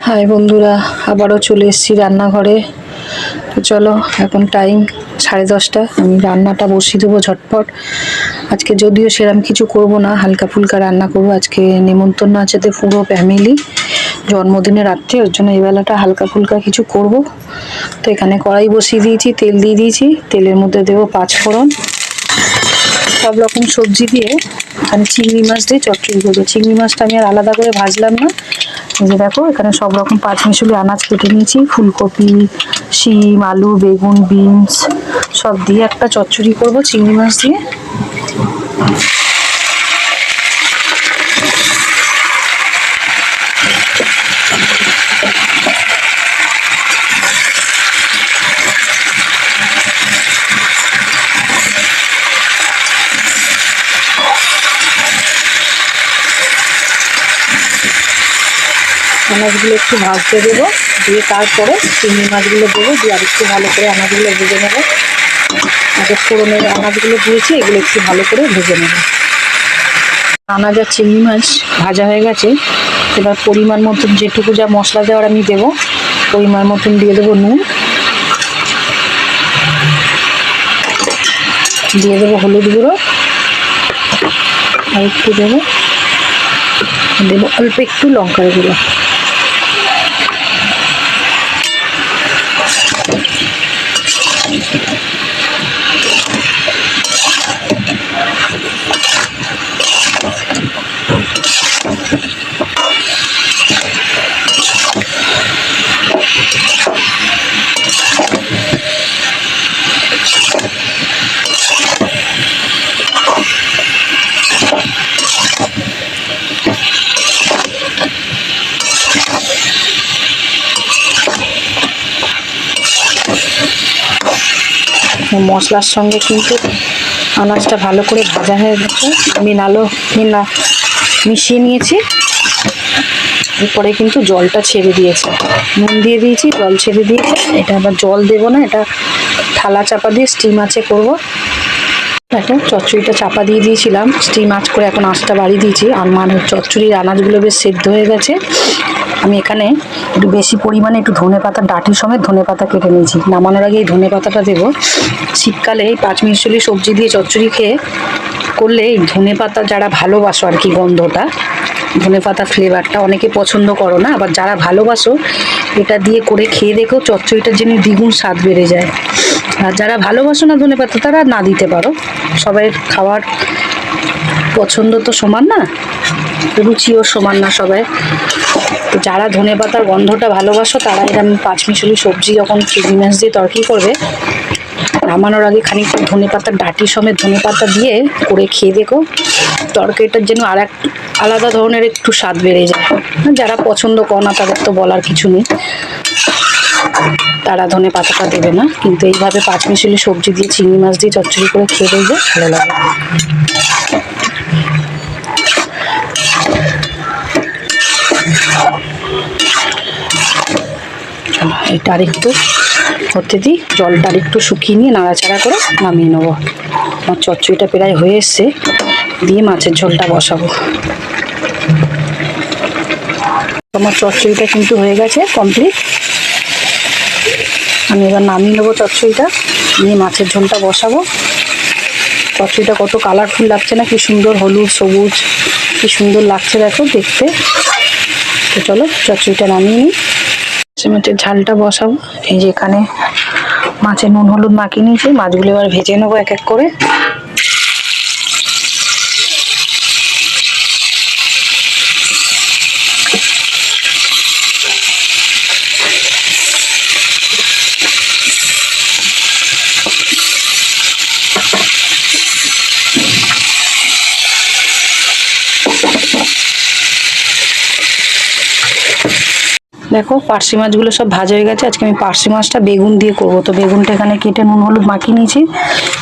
High বন্ধুরা, আবারও চলে এসেছি রান্নাঘরে। তো চলো, এখন টাইম 10:30। আমি রান্নাটা বসিয়ে দেবো ঝটপট। আজকে যদিও সেরকম কিছু করব না, হালকা ফুলকা রান্না করবো। আজকে নেমন্তন্ন আছে তো পুরো ফ্যামিলি, জন্মদিনের রাত্রে, ওর জন্য এই বেলাটা হালকা ফুলকা কিছু করব। তো এখানে কড়াই বসিয়ে দিয়েছি, তেল দিয়ে দিয়েছি। তেলের মধ্যে দেবো 5 ফোড়ন। সব রকম সবজি দিয়ে এখানে চিংড়ি মাছ দিয়ে চচ্চড়ি করবো। চিংড়ি মাছটা আমি আর আলাদা করে ভাজলাম না। এই যে দেখো, এখানে সব রকম পাঁচমিশালি আনাজ কেটে নিয়েছি। ফুলকপি, শিম, আলু, বেগুন, বিনস সব দিয়ে একটা চচ্চড়ি করবো চিংড়ি মাছ দিয়ে। আনাজগুলো একটু ভাজতে দেবো, দিয়ে তারপরে চিংড়ি মাছগুলো দেবো, দিয়ে আর একটু ভালো করে আনাজগুলো ভেজে নেবো। আগে ফোড়নের আনাজগুলো দিয়েছি, এগুলো একটু ভালো করে ভেজে নেবো। আনাজ আর চিংড়ি মাছ ভাজা হয়ে গেছে। এবার পরিমাণ মতন যেটুকু যা মশলা দেওয়ার আমি দেবো, পরিমাণ মতন দিয়ে দেবো নুন, দিয়ে দেবো হলুদ গুঁড়ো, আর একটু দেবো অল্প একটু লঙ্কার গুঁড়ো। মশলার সঙ্গে কিন্তু আনাজটা ভালো করে ভাজা হয়ে গেছে। আমি মিশিয়ে নিয়েছি। এরপরে কিন্তু জলটা ছেড়ে দিয়েছে, নুন দিয়ে দিয়েছি, জল ছেড়ে দিয়েছে। এটা আবার জল দেবো না, এটা থালা চাপা দিয়ে স্টিম আঁচে করবো। দেখো, চচ্চড়িটা চাপা দিয়ে দিয়েছিলাম, স্টিম আঁচ করে এখন আঁচটা বাড়িয়ে দিয়েছি। আর মানে চচ্চড়ির আনাজগুলো বেশ সেদ্ধ হয়ে গেছে। আমি এখানে একটু বেশি পরিমাণে একটু ধনেপাতা ডাঁটি সমেত ধনেপাতা কেটে নিয়েছি। নামানোর আগে এই ধনেপাতাটা দেবো। শীতকালে এই পাঁচমিশালি সবজি দিয়ে চচ্চড়ি খেয়ে করলে এই ধনেপাতা যারা ভালোবাসো আর কি, গন্ধটা, ধনেপাতা ফ্লেভারটা অনেকে পছন্দ করো না, আবার যারা ভালোবাসো এটা দিয়ে করে খেয়ে দেখো, চচ্চড়িটার জন্য দ্বিগুণ স্বাদ বেড়ে যায়। আর যারা ভালোবাসো না ধনেপাতা, তারা না দিতে পারো। সবাই খাওয়ার পছন্দ তো সমান না, রুচিও সমান না সবাই। তো যারা ধনেপাতার গন্ধটা ভালোবাসো, তারা এরকম পাঁচমিশালি সবজি যখন চিংড়ি মাছ দিয়ে তরকারি করবে, নামানোর আগে খানিকটা ধনেপাতার ডাঁটি সমেত ধনেপাতা দিয়ে করে খেয়ে দেখো, তরকারিটার যেন আর এক আলাদা ধরনের একটু স্বাদ বেড়ে যায়। যারা পছন্দ করে না তাদের তো বলার কিছু নেই, তারা ধনেপাতাটা দেবে না। কিন্তু এইভাবে পাঁচমিশালি সবজি দিয়ে চিংড়ি মাছ দিয়ে চচ্চড়ি করে খেয়ে দেখবে, ভালো লাগে। এটা আর একটু হতে দিই, জলটা আর একটু শুকিয়ে নিয়ে নাড়াচাড়া করে নামিয়ে নেবো। আমার চচ্চড়িটা প্রায় হয়ে এসছে, দিয়ে মাছের ঝোলটা বসাবো। আমার চচ্চড়িটা কিন্তু হয়ে গেছে কমপ্লিট। আমি এবার নামিয়ে নেবো চচ্চড়িটা, নিয়ে মাছের ঝোলটা বসাবো। চচ্চড়িটা কত কালারফুল লাগছে না, কি সুন্দর হলুদ সবুজ, কি সুন্দর লাগছে দেখো দেখতে। তো চলো চচ্চড়িটা নামিয়ে নিই, মাছের ঝালটা বসাবো। এই যে এখানে মাছে নুন হলুদ মাখিয়ে নিয়েছি, মাছগুলো এবার ভেজে নেবো এক এক করে। দেখো, পার্শে মাছগুলো সব ভাজা হয়ে গেছে। আজকে আমি পার্শে মাছটা বেগুন দিয়ে করবো। তো বেগুনটা এখানে কেটে নুন হলুদ মাখিয়ে নিয়েছি।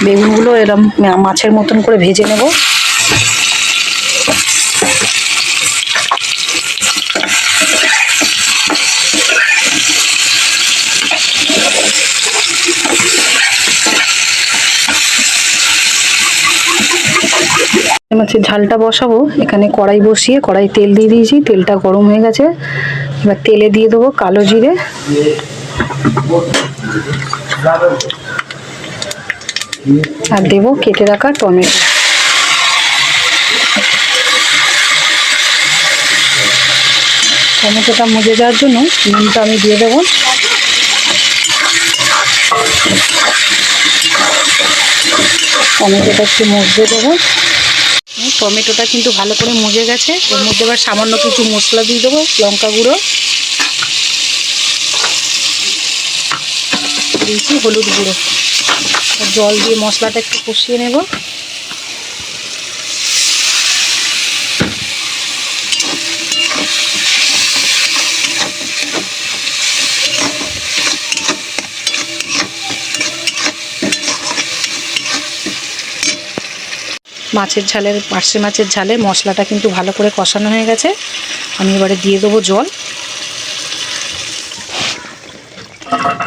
বেগুনগুলো এরকম মাছের মতন করে ভেজে নেব। মাছের ঝালটা বসাবো। এখানে কড়াই বসিয়ে কড়াই তেল দিয়ে দিয়েছি, তেলটা গরম হয়ে গেছে। এবার তেলে দিয়ে দেবো কালো জিরে, আর দেবো কেটে রাখা টমেটো। টমেটোটা মজে যাওয়ার জন্য নুনটা আমি দিয়ে দেবো। টমেটোটা একটু মজে দেবো। টমেটোটা কিন্তু ভালো করে মজে গেছে। এর মধ্যে এবার সামান্য কিছু মশলা দিয়ে দেবো, লঙ্কা গুঁড়ো দিয়েছি, হলুদ গুঁড়ো, জল দিয়ে মশলাটা একটু কষিয়ে নেব। মাছের ঝালের পার্শে মাছের ঝালে মশলাটা কিন্তু ভালো করে কষানো হয়ে গেছে। আমি এবারে দিয়ে দেবো জল।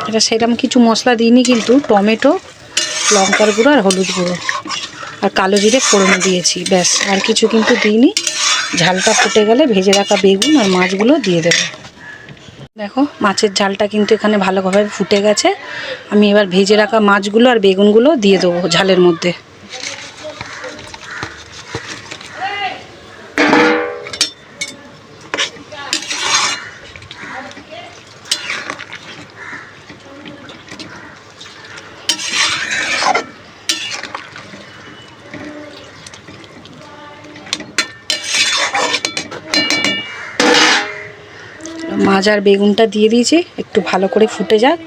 এটা সেরকম কিছু মশলা দিইনি, কিন্তু টমেটো, লঙ্কার গুঁড়ো আর হলুদ গুঁড়ো আর কালো জিরে ফোড়ন দিয়েছি, ব্যাস। আর কিছু কিন্তু দিইনি। ঝালটা ফুটে গেলে ভেজে রাখা বেগুন আর মাছগুলো দিয়ে দেবো। দেখো মাছের ঝালটা কিন্তু এখানে ভালোভাবে ফুটে গেছে। আমি এবার ভেজে রাখা মাছগুলো আর বেগুনগুলো দিয়ে দেবো ঝালের মধ্যে। মাছ আর বেগুনটা দিয়ে দিয়েছি, একটু ভালো করে ফুটে যাক,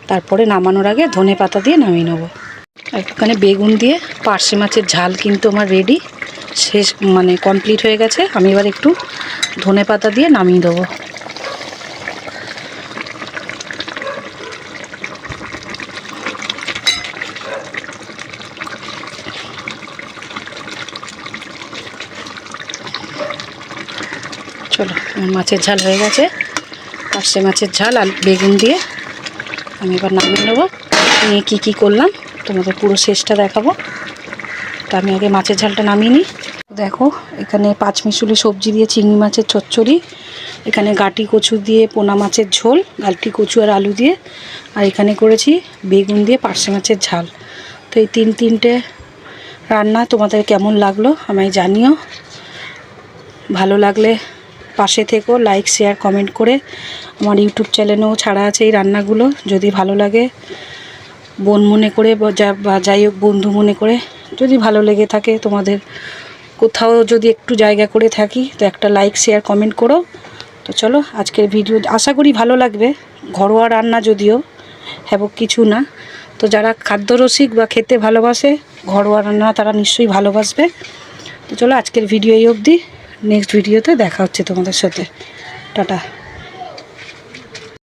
তারপরে নামানোর আগে ধনে পাতা দিয়ে নামিয়ে নেবো। একটুখানি বেগুন দিয়ে পার্শে মাছের ঝাল কিন্তু আমার রেডি, শেষ মানে কমপ্লিট হয়ে গেছে। আমি এবার একটু ধনে পাতা দিয়ে নামিয়ে দেবো। চলো, মাছের ঝাল হয়ে গেছে। পার্শে মাছের ঝাল আর বেগুন দিয়ে আমি এবার নামিয়ে নেবো। নিয়ে কী কী করলাম তোমাদের পুরো শেষটা দেখাবো। তা আমি আগে মাছের ঝালটা নামিয়ে নিই। দেখো এখানে পাঁচমিশুলি সবজি দিয়ে চিংড়ি মাছের চচ্চড়ি, এখানে গাঁটি কচু দিয়ে পোনা মাছের ঝোল, গাঁটি কচু আর আলু দিয়ে, আর এখানে করেছি বেগুন দিয়ে পার্শে মাছের ঝাল। তো এই তিনটে রান্না তোমাদের কেমন লাগলো আমায় জানিও। ভালো লাগলে পাশে থেকো, লাইক শেয়ার কমেন্ট করে। আমার ইউটিউব চ্যানেলেও ছাড়া আছে এই রান্নাগুলো। যদি ভালো লাগে বোন মনে করে বা যাই হোক বন্ধু মনে করে, যদি ভালো লেগে থাকে তোমাদের, কোথাও যদি একটু জায়গা করে থাকি, তো একটা লাইক শেয়ার কমেন্ট করো। তো চলো আজকের ভিডিও আশা করি ভালো লাগবে। ঘরোয়া রান্না যদিও, হ্যাবক কিছু না। তো যারা খাদ্যরসিক বা খেতে ভালোবাসে ঘরোয়া রান্না, তারা নিশ্চয়ই ভালোবাসবে। তো চলো আজকের ভিডিও এই অবধি। নেক্সট ভিডিওতে দেখা হচ্ছে তোমাদের সাথে। টাটা।